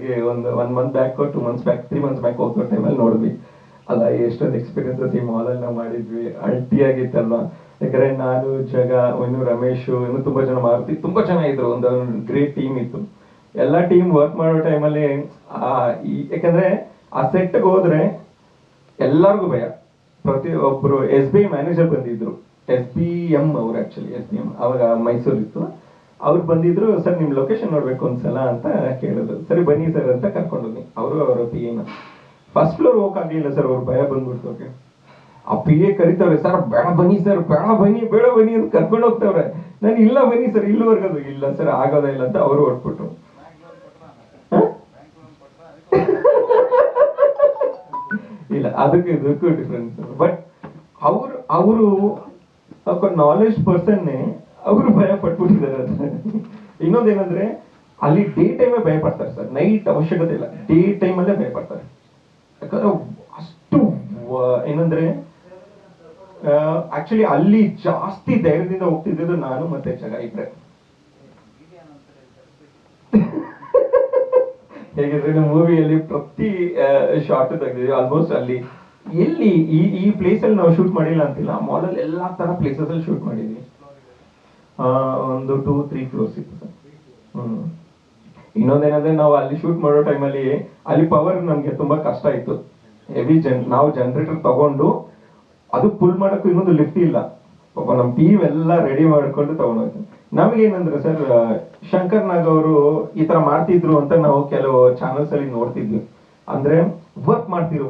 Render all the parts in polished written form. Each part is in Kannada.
ಆಗಿ one month back 2 months back 3 months back ಹೋಗೋ ಟೈಮಲ್ಲಿ ನೋಡಿದ್ವಿ. ಅಲ್ಲ ಎಷ್ಟೊಂದು ಎಕ್ಸ್ಪೀರಿಯನ್ಸಸ್ ಈ ಮಾಲಲ್ಲಿ ನಾವು ಮಾಡಿದ್ವಿ, ಅಲ್ಟಿಯಾಗಿತ್ತಲ್ವಾ. ಯಾಕಂದ್ರೆ ನಾನು, ಜಗ, ಇನ್ನು ರಮೇಶ್, ಇನ್ನು ತುಂಬಾ ಜನ, ಮಾರುತಿ, ತುಂಬಾ ಚೆನ್ನಾಗಿದ್ರು. ಒಂದು ಗ್ರೇಟ್ ಟೀಮ್ ಇತ್ತು. ಎಲ್ಲ ಟೀಮ್ ವರ್ಕ್ ಮಾಡೋ ಟೈಮಲ್ಲಿ ಯಾಕಂದ್ರೆ ಆ ಸೆಟ್ಗೆ ಹೋದ್ರೆ ಎಲ್ಲರಿಗೂ ಭಯ. ಪ್ರತಿಯೊಬ್ಬರು SBI ಮ್ಯಾನೇಜರ್ ಬಂದಿದ್ರು, SBM ಅವ್ರು, ಆಕ್ಚುಲಿ SBM ಅವಾಗ ಮೈಸೂರು ಇತ್ತು. ಅವ್ರು ಬಂದಿದ್ರು, ಸರ್ ನಿಮ್ ಲೊಕೇಶನ್ ನೋಡ್ಬೇಕು ಒಂದ್ಸಲ ಅಂತ ಕೇಳಿದ್ರು. ಸರಿ ಬನ್ನಿ ಸರ್ ಅಂತ ಕರ್ಕೊಂಡೋಗಿ ಅವರು ಅವರ PA ಫಸ್ಟ್ ಫ್ಲೋರ್ ಹೋಗಕ್ಕಾಗ್ಲಿಲ್ಲ ಸರ್, ಅವ್ರು ಭಯ ಬಂದ್ಬಿಡ್ತು. ಆ PA ಕರಿತವ್ರೆ, ಸರ್ ಬೇಡ ಬನ್ನಿ ಸರ್, ಬೇಡ ಬನ್ನಿ ಅಂತ ಕರ್ಕೊಂಡು ಹೋಗ್ತವ್ರೆ. ನಾನು ಇಲ್ಲ ಬನ್ನಿ ಸರ್, ಇಲ್ಲಿವರೆಗೋದು ಇಲ್ಲ ಸರ್, ಆಗೋದೇ ಇಲ್ಲ ಅಂತ ಅವರು ಹೊಟ್ಬಿಟ್ರು. ಇಲ್ಲ, ಅದಕ್ಕೆ ಇದಕ್ಕೂ ಡಿಫ್ರೆನ್ಸ್. ಬಟ್ ಅವರು ನಾಲೆಜ್ ಪರ್ಸನ್ನೇ, ಅವರು ಭಯ ಪಟ್ಬಿಟ್ಟಿದ್ದಾರೆ. ಇನ್ನೊಂದೇನಂದ್ರೆ ಅಲ್ಲಿ ಡೇ ಟೈಮೇ ಭಯ ಪಡ್ತಾರೆ ಸರ್, ನೈಟ್ ಅವಶ್ಯಕತೆ ಇಲ್ಲ, ಡೇ ಟೈಮಲ್ಲೇ ಭಯ ಪಡ್ತಾರೆ. ಯಾಕಂದ್ರೆ ಅಷ್ಟು ಏನಂದ್ರೆ ಆಕ್ಚುಲಿ ಅಲ್ಲಿ ಜಾಸ್ತಿ ಧೈರ್ಯದಿಂದ ಹೋಗ್ತಿದ್ದು ನಾನು ಮತ್ತೆ ಜಗ ಇಬ್ರೆ. ಹೇಗಿದ್ರೆ ಮೂವಿಯಲ್ಲಿ ಪ್ರತಿ ಶಾರ್ಟ್ ತೆಗೆದಿದ್ವಿ ಆಲ್ಮೋಸ್ಟ್. ಅಲ್ಲಿ ಎಲ್ಲಿ ಈ ಪ್ಲೇಸ್ ಅಲ್ಲಿ ನಾವು ಶೂಟ್ ಮಾಡಿಲ್ಲ ಅಂತಿಲ್ಲ, ಮಾಲ್ ಅಲ್ಲಿ ಎಲ್ಲಾ ತರ ಪ್ಲೇಸಸ್ ಅಲ್ಲಿ ಶೂಟ್ ಮಾಡಿದ್ವಿ. ಒಂದು 2-3 ಫ್ಲೋರ್ಸ್ ಇತ್ತು ಸರ್. ಇನ್ನೊಂದೇನಂದ್ರೆ ನಾವು ಅಲ್ಲಿ ಶೂಟ್ ಮಾಡೋ ಟೈಮಲ್ಲಿ ಅಲ್ಲಿ ಪವರ್ ನಮ್ಗೆ ತುಂಬಾ ಕಷ್ಟ ಇತ್ತು. ನಾವು ಜನರೇಟರ್ ತಗೊಂಡು ಅದು ಫುಲ್ ಮಾಡಕ್ಕೂ ಇನ್ನೊಂದು ಲಿಫ್ಟ್ ಇಲ್ಲ. ಪಾಪ ನಮ್ ಟೀಮ್ ಎಲ್ಲ ರೆಡಿ ಮಾಡ್ಕೊಂಡು ತಗೊಂಡೋಗ್ತೀವಿ. ನಮ್ಗೇನಂದ್ರೆ ಸರ್, ಶಂಕರ್ ನಾಗ್ ಅವರು ಈ ತರ ಮಾಡ್ತಿದ್ರು ಅಂತ ನಾವು ಕೆಲವು ಚಾನಲ್ಸ್ ಅಲ್ಲಿ ನೋಡ್ತಿದ್ವಿ. ಅಂದ್ರೆ ವರ್ಕ್ ಮಾಡ್ತಿರು,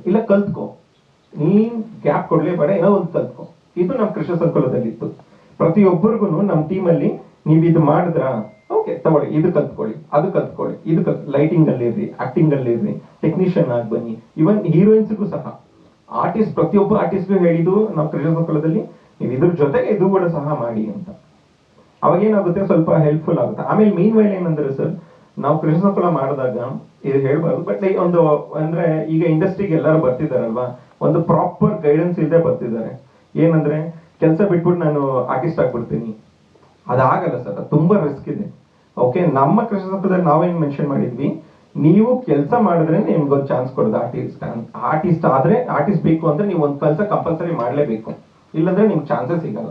ಇಲ್ಲ ಕಲ್ತ್ಕೋ, ನೀನ್ ಗ್ಯಾಪ್ ಕೊಡ್ಲೇಬೇಡ, ಏನೋ ಒಂದು ಕಲ್ತ್ಕೋ. ಇದು ನಮ್ ಕೃಷ್ಣ ಸಂಕುಲದಲ್ಲಿ ಇತ್ತು. ಪ್ರತಿಯೊಬ್ಬರಿಗೂ ನಮ್ ಟೀಮ್ ಅಲ್ಲಿ ನೀವ್ ಇದು ಮಾಡಿದ್ರ ಓಕೆ ತಗೊಳ್ಳಿ, ಇದು ಕಲ್ತ್ಕೊಳ್ಳಿ, ಅದು ಕಲ್ತ್ಕೊಳ್ಳಿ, ಲೈಟಿಂಗ್ ಅಲ್ಲಿ ಇರ್ರಿ, ಆಕ್ಟಿಂಗ್ ಅಲ್ಲಿ ಇರ್ರಿ, ಟೆಕ್ನಿಷಿಯನ್ ಆಗಿ ಬನ್ನಿ. ಇವನ್ ಹೀರೋಯಿನ್ಸ್ಗೂ ಸಹ ಆರ್ಟಿಸ್ಟ್, ಪ್ರತಿಯೊಬ್ಬ ಆರ್ಟಿಸ್ಟ್ಗೂ ಹೇಳಿದ್ದು ನಾವು ಕೃಷ್ಣ ಸಂಕುಲದಲ್ಲಿ, ನೀವು ಇದ್ರ ಜೊತೆಗೆ ಇದು ಕೂಡ ಸಹ ಮಾಡಿ ಅಂತ. ಅವಾಗ ಏನಾಗುತ್ತೆ, ಸ್ವಲ್ಪ ಹೆಲ್ಪ್ಫುಲ್ ಆಗುತ್ತೆ. ಆಮೇಲೆ ಮೀನ್ ವೈಲ್ ಏನಂದ್ರೆ ಸರ್, ನಾವು ಕೃಷ್ಣ ಸಂಕುಲ ಮಾಡಿದಾಗ ಇದು ಹೇಳ್ಬಾರ್ದು, ಬಟ್ ಒಂದು ಅಂದ್ರೆ ಈಗ ಇಂಡಸ್ಟ್ರಿಗೆ ಎಲ್ಲರೂ ಬರ್ತಿದಾರಲ್ವಾ, ಒಂದು ಪ್ರಾಪರ್ ಗೈಡೆನ್ಸ್ ಇಲ್ಲದೆ ಬರ್ತಿದ್ದಾರೆ. ಏನಂದ್ರೆ ಕೆಲಸ ಬಿಟ್ಬಿಟ್ಟು ನಾನು ಆರ್ಟಿಸ್ಟ್ ಆಗ್ಬಿಡ್ತೀನಿ, ಅದಾಗಲ್ಲ ಸರ್, ಅದು ತುಂಬಾ ರಿಸ್ಕ್ ಇದೆ. ಓಕೆ, ನಮ್ಮ ಕೃಷ್ಣ ಸಂಕುಲದಲ್ಲಿ ನಾವೇನ್ ಮೆನ್ಷನ್ ಮಾಡಿದ್ವಿ, ನೀವು ಕೆಲಸ ಮಾಡಿದ್ರೆ ನಿಮ್ಗೊಂದು ಚಾನ್ಸ್ ಕೊಡೋದು. ಆರ್ಟಿಸ್ಟ್ ಆದ್ರೆ, ಆರ್ಟಿಸ್ಟ್ ಬೇಕು ಅಂದ್ರೆ ನೀವು ಒಂದು ಕೆಲಸ ಕಂಪಲ್ಸರಿ ಮಾಡ್ಲೇಬೇಕು, ಇಲ್ಲಾಂದ್ರೆ ನಿಮ್ಗೆ ಚಾನ್ಸಸ್ ಸಿಗಲ್ಲ.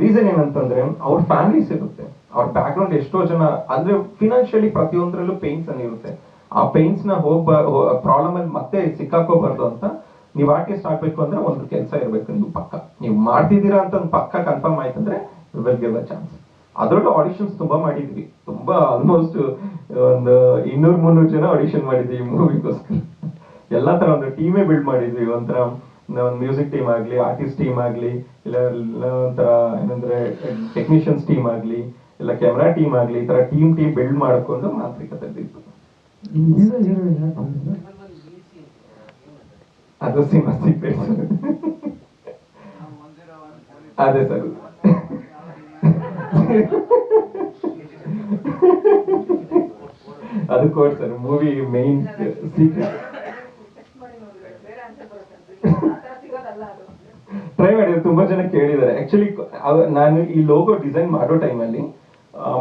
ರೀಸನ್ ಏನಂತಂದ್ರೆ ಅವ್ರ ಫ್ಯಾಮಿಲೀಸ್ ಇರುತ್ತೆ, ಅವ್ರ ಬ್ಯಾಕ್ ಗ್ರೌಂಡ್ ಎಷ್ಟೋ ಜನ ಅಂದ್ರೆ ಫಿನಾನ್ಷಿಯಲಿ ಪ್ರತಿಯೊಂದರಲ್ಲೂ ಪೇನ್ಸ್ ಅನ್ನ ಇರುತ್ತೆ. ಆ ಪೇನ್ಸ್ ನ ಪ್ರಾಬ್ಲಮ್ ಅಲ್ಲಿ ಮತ್ತೆ ಸಿಕ್ಕಾಕೋಬಾರ್ದು ಅಂತ ನೀವು ಆರ್ಟಿಸ್ಟ್ ಆಗ್ಬೇಕು ಅಂದ್ರೆ ಒಂದು ಕೆಲಸ ಇರ್ಬೇಕು, ನೀವು ಪಕ್ಕ ನೀವು ಮಾಡ್ತಿದ್ದೀರಾ ಅಂತ ಒಂದು ಪಕ್ಕ ಕನ್ಫರ್ಮ್ ಆಯ್ತಂದ್ರೆ ವಿಲ್ ಗಿವ್ ಅ ಚಾನ್ಸ್. ಅದರಲ್ಲೂ ಆಡಿಷನ್ಸ್ ತುಂಬಾ ಮಾಡಿದ್ವಿ, ತುಂಬಾ ಆಲ್ಮೋಸ್ಟ್ ಒಂದು 200-300 ಜನ ಆಡಿಷನ್ ಮಾಡಿದ್ವಿ ಈ ಮೂವಿಗೋಸ್ಕರ. ಎಲ್ಲಾ ತರ ಒಂದು ಟೀಮೇ ಬಿಲ್ಡ್ ಮಾಡಿದ್ವಿ. ಒಂಥರ ಒಂದು ಮ್ಯೂಸಿಕ್ ಟೀಮ್ ಆಗ್ಲಿ, ಆರ್ಟಿಸ್ಟ್ ಟೀಮ್ ಆಗ್ಲಿ, ಇಲ್ಲ ಒಂಥರ ಏನಂದ್ರೆ ಟೆಕ್ನಿಷಿಯನ್ಸ್ ಟೀಮ್ ಆಗ್ಲಿ, ಇಲ್ಲ ಕ್ಯಾಮ್ರಾ ಟೀಮ್ ಆಗ್ಲಿ, ಈ ತರ ಟೀಮ್ ಬಿಲ್ಡ್ ಮಾಡ್ಕೊಂಡು ಮಾಂತ್ರಿಕ ತೆಗೆದಿತ್ತು. ಅದು ಸಿನಿಮಾ ಸೀಕ್ರೆಟ್ ಅದೇ ಸರ್. ಅದು code sir, movie main secret. Try ಮಾಡಿದ್ರೆ ತುಂಬಾ ಜನ ಕೇಳಿದ್ದಾರೆ. ಆಕ್ಚುಲಿ ನಾನು ಈ ಲೋಗೋ ಡಿಸೈನ್ ಮಾಡೋ ಟೈಮಲ್ಲಿ,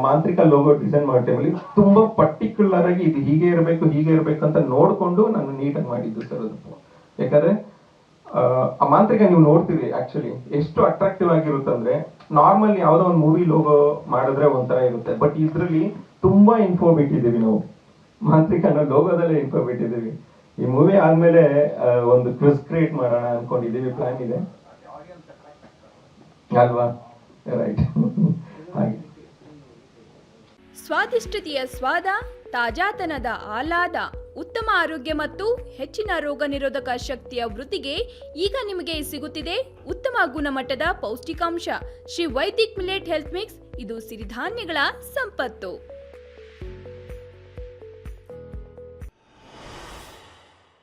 ಮಾಂತ್ರಿಕ ಲೋಗೋ ಡಿಸೈನ್ ಮಾಡೋ ಟೈಮಲ್ಲಿ ತುಂಬಾ ಪರ್ಟಿಕ್ಯುಲರ್ ಆಗಿ ಇದು ಹೀಗೆ ಇರಬೇಕು ಅಂತ ನೋಡ್ಕೊಂಡು ನಾನು ನೀಟಾಗಿ ಮಾಡಿದ್ದು ಸರ್ ಅದು. ಯಾಕಂದ್ರೆ ಆ ಮಾಂತ್ರಿಕ ನೀವು ನೋಡ್ತೀರಿ ಆಕ್ಚುಲಿ ಎಷ್ಟು ಅಟ್ರಾಕ್ಟಿವ್ ಆಗಿರುತ್ತಂದ್ರೆ, ನಾರ್ಮಲ್ ಯಾವ್ದೋ ಒಂದು ಮೂವಿ ಲೋಗೋ ಮಾಡಿದ್ರೆ ಒಂಥರ ಇರುತ್ತೆ, ಬಟ್ ಇದ್ರಲ್ಲಿ ತುಂಬಾ ಇನ್ಫೋ ಬಿಟ್ಟಿದ್ದೀವಿ ನಾವು. ಮಾಂತ್ರಿಕ ಅನ್ನೋ ಲೋಗೋದಲ್ಲೇ ಇನ್ಫೋ ಬಿಟ್ಟಿದ್ದೀವಿ. ಈ ಮೂವಿ ಆದ್ಮೇಲೆ ಒಂದು ಕ್ವಿಜ್ ಕ್ರಿಯೇಟ್ ಮಾಡೋಣ ಅನ್ಕೊಂಡಿದ್ದೀವಿ, ಪ್ಲಾನ್ ಇದೆ ಅಲ್ವಾ? ರೈಟ್. ಹಾಗೆ ಸ್ವಾದಿಷ್ಟತೆಯ ಸ್ವಾದ, ತಾಜಾತನದ ಆಹ್ಲಾದ, ಉತ್ತಮ ಆರೋಗ್ಯ ಮತ್ತು ಹೆಚ್ಚಿನ ರೋಗ ನಿರೋಧಕ ಶಕ್ತಿಯ ವೃದ್ಧಿಗೆ ಈಗ ನಿಮಗೆ ಸಿಗುತ್ತಿದೆ ಉತ್ತಮ ಗುಣಮಟ್ಟದ ಪೌಷ್ಟಿಕಾಂಶ. Shri Vaidik millet health mix, ಇದು ಸಿರಿಧಾನ್ಯಗಳ ಸಂಪತ್ತು.